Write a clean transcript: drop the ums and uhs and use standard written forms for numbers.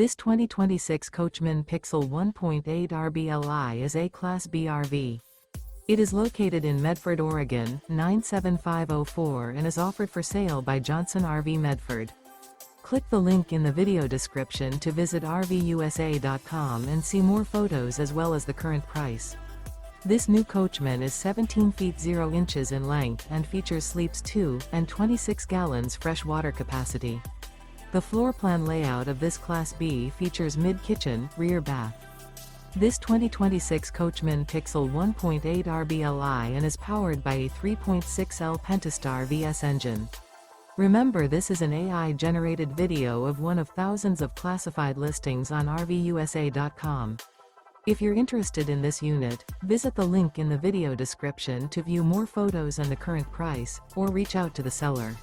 This 2026 Coachmen Pixel 1.8 RBLI is a Class B RV. It is located in Medford, Oregon, 97504 and is offered for sale by Johnson RV Medford. Click the link in the video description to visit RVUSA.com and see more photos as well as the current price. This new Coachmen is 17 feet 0 inches in length and features sleeps 2 and 26 gallons fresh water capacity. The floor plan layout of this Class B features mid-kitchen, rear bath. This 2026 Coachmen Pixel 1.8 RBLI and is powered by a 3.6L Pentastar VS engine. Remember, this is an AI-generated video of one of thousands of classified listings on RVUSA.com. If you're interested in this unit, visit the link in the video description to view more photos and the current price, or reach out to the seller.